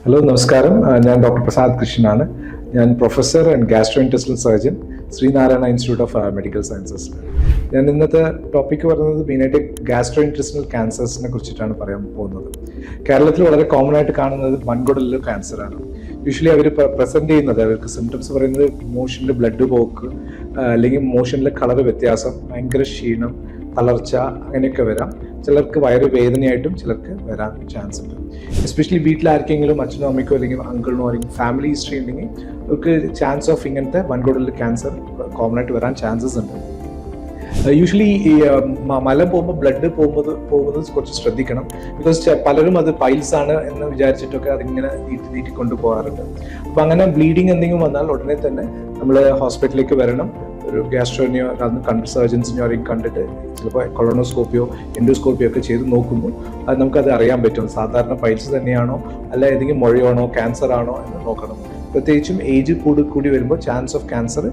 Hello നമസ്കാരം. ഞാൻ doctor Prasad കൃഷ്ണനാണ്. ഞാൻ professor and gastrointestinal surgeon Sree Narayana institute of medical സയൻസസിൽ. ഞാൻ ഇന്നത്തെ ടോപ്പിക്ക് പറയുന്നത് മെയിനായിട്ട് ഗാസ്ട്രോഇന്റെസ്റ്റിനൽ ക്യാൻസേഴ്സിനെ കുറിച്ചിട്ടാണ് പറയാൻ പോകുന്നത്. കേരളത്തിൽ വളരെ കോമൺ ആയിട്ട് കാണുന്നത് വൻകുടലിലെ ക്യാൻസറാണ്. യൂഷ്വലി അവർ പ്രസന്റ് ചെയ്യുന്നത്, അവർക്ക് സിംറ്റംസ് പറയുന്നത് മോഷനിൽ ബ്ലഡ് പോക്ക്, അല്ലെങ്കിൽ മോഷനിലെ കളർ വ്യത്യാസം, ഭയങ്കര ക്ഷീണം, തളർച്ച, അങ്ങനെയൊക്കെ വരാം. ചിലർക്ക് വയറ് വേദനയായിട്ടും ചിലർക്ക് വരാൻ ചാൻസ് ഉണ്ട്. എസ്പെഷ്യലി വീട്ടിൽ ആർക്കെങ്കിലും അച്ഛനോ അമ്മയ്ക്കോ അല്ലെങ്കിൽ അങ്കിളിനോ അല്ലെങ്കിൽ ഫാമിലി ഹിസ്റ്ററി ഉണ്ടെങ്കിൽ അവർക്ക് ചാൻസ് ഓഫ് ഇങ്ങനത്തെ വൻകുടലിൽ ക്യാൻസർ കോമൺ ആയിട്ട് വരാൻ ചാൻസസ് ഉണ്ട്. യൂഷ്വലി ഈ മലം പോകുമ്പോൾ ബ്ലഡ് പോകുന്നത് കുറച്ച് ശ്രദ്ധിക്കണം. ബിക്കോസ് പലരും അത് പൈൽസ് ആണ് എന്ന് വിചാരിച്ചിട്ടൊക്കെ അതിങ്ങനെ നീട്ടി കൊണ്ടുപോകാറുണ്ട്. അപ്പം അങ്ങനെ ബ്ലീഡിങ് എന്തെങ്കിലും വന്നാൽ ഉടനെ തന്നെ നമ്മൾ ഹോസ്പിറ്റലിലേക്ക് വരണം. ഒരു ഗ്യാസ്ട്രോനെയോ സർജൻസിനെയോ ആരെയും കണ്ടിട്ട് ചിലപ്പോൾ കൊളോണോസ്കോപ്പിയോ എൻഡോസ്കോപ്പിയോ ഒക്കെ ചെയ്ത് നോക്കുമ്പോൾ അത് നമുക്കത് അറിയാൻ പറ്റും സാധാരണ പൈൽസ് തന്നെയാണോ അല്ല ഏതെങ്കിലും മുഴയാണോ ക്യാൻസർ ആണോ എന്ന് നോക്കണം. പ്രത്യേകിച്ചും ഏജ് കൂടി വരുമ്പോൾ ചാൻസ് ഓഫ് ക്യാൻസർ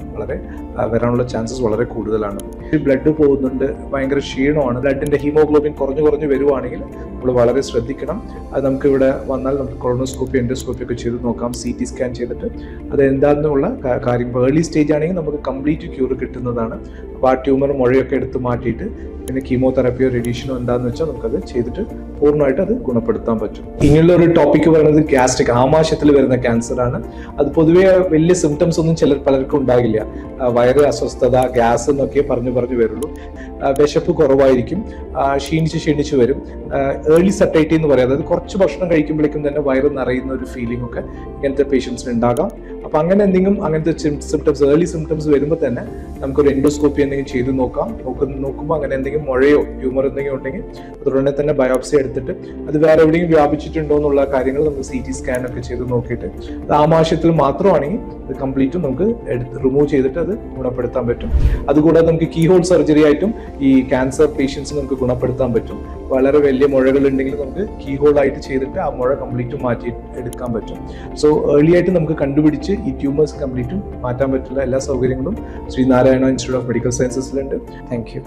വരാനുള്ള ചാൻസസ് വളരെ കൂടുതലാണ്. ബ്ലഡ് പോകുന്നുണ്ട്, ഭയങ്കര ക്ഷീണമാണ്, ബ്ലഡിന്റെ ഹീമോഗ്ലോബിൻ കുറഞ്ഞു വരുവാണെങ്കിൽ നമ്മൾ വളരെ ശ്രദ്ധിക്കണം. അത് നമുക്ക് ഇവിടെ വന്നാൽ നമുക്ക് കൊളോണോസ്കോപ്പി എൻഡോസ്കോപ്പി ഒക്കെ ചെയ്ത് നോക്കാം, CT സ്കാൻ ചെയ്തിട്ട് അത് എന്താണെന്നുള്ള കാര്യം. ഏർലി സ്റ്റേജ് ആണെങ്കിൽ നമുക്ക് കംപ്ലീറ്റ് ക്യൂർ കിട്ടുന്നതാണ്. അപ്പോൾ ആ ട്യൂമർ മുഴയൊക്കെ എടുത്ത് മാറ്റിയിട്ട് പിന്നെ കീമോതെറാപ്പിയോ റേഡിയേഷനോ എന്താണെന്ന് വെച്ചാൽ നമുക്കത് ചെയ്തിട്ട് പൂർണ്ണമായിട്ട് അത് ഗുണപ്പെടുത്താൻ പറ്റും. ഇങ്ങനെയുള്ള ഒരു ടോപ്പിക്ക് പറയുന്നത് ഗ്യാസ്ട്രിക് ആമാശയത്തിൽ വരുന്ന ക്യാൻസർ ആണ്. അത് പൊതുവേ വലിയ സിംറ്റംസ് ഒന്നും പലർക്കും ഉണ്ടാകില്ല. വയറ് അസ്വസ്ഥത, ഗ്യാസ് എന്നൊക്കെ പറഞ്ഞു വരുള്ളൂ. വിശപ്പ് കുറവായിരിക്കും, ക്ഷീണിച്ച് വരും. ഏർലി സറ്റൈറ്റി എന്ന് പറയാം, അതായത് കുറച്ച് ഭക്ഷണം കഴിക്കുമ്പോഴേക്കും തന്നെ വയറ് നിറയുന്ന ഒരു ഫീലിംഗ് ഒക്കെ ഇങ്ങനത്തെ പേഷ്യൻസിന് ഉണ്ടാകാം. അപ്പൊ അങ്ങനെ എന്തെങ്കിലും അങ്ങനത്തെ സിംറ്റംസ് ഏർലി സിംറ്റംസ് വരുമ്പോൾ തന്നെ നമുക്കൊരു എൻഡോസ്കോപ്പി എന്തെങ്കിലും ചെയ്ത് നോക്കാം. നോക്കുമ്പോൾ അങ്ങനെ എന്തെങ്കിലും മുഴയോ ട്യൂമർ എന്തെങ്കിലും ഉണ്ടെങ്കിൽ അതുടനെ തന്നെ ബയോപ്സി എടുത്തിട്ട് അത് വേറെ എവിടെയെങ്കിലും വ്യാപിച്ചിട്ടുണ്ടോ എന്നുള്ള കാര്യങ്ങൾ നമുക്ക് CT സ്കാൻ ഒക്കെ ചെയ്ത് നോക്കിയിട്ട് അത് ആമാശയത്തിൽ മാത്രമാണെങ്കിൽ അത് കംപ്ലീറ്റും നമുക്ക് റിമൂവ് ചെയ്തിട്ട് അത് ഗുണപ്പെടുത്താൻ പറ്റും. അതുകൂടാതെ നമുക്ക് കീഹോൾ സർജറി ആയിട്ടും ഈ ക്യാൻസർ പേഷ്യൻസിന് നമുക്ക് ഗുണപ്പെടുത്താൻ പറ്റും. വളരെ വലിയ മുഴകൾ ഉണ്ടെങ്കിൽ നമുക്ക് കീഹോൾ ആയിട്ട് ചെയ്തിട്ട് ആ മുഴ കംപ്ലീറ്റും മാറ്റി എടുക്കാൻ പറ്റും. സോ ഏർലി ആയിട്ട് നമുക്ക് കണ്ടുപിടിച്ച് ഈ ട്യൂമേഴ്സ് കംപ്ലീറ്റും മാറ്റാൻ പറ്റുന്ന എല്ലാ സൗകര്യങ്ങളും ശ്രീനാരായണ ഇൻസ്റ്റിറ്റ്യൂട്ട് ഓഫ് മെഡിക്കൽ സയൻസസിലുണ്ട്. Thank U.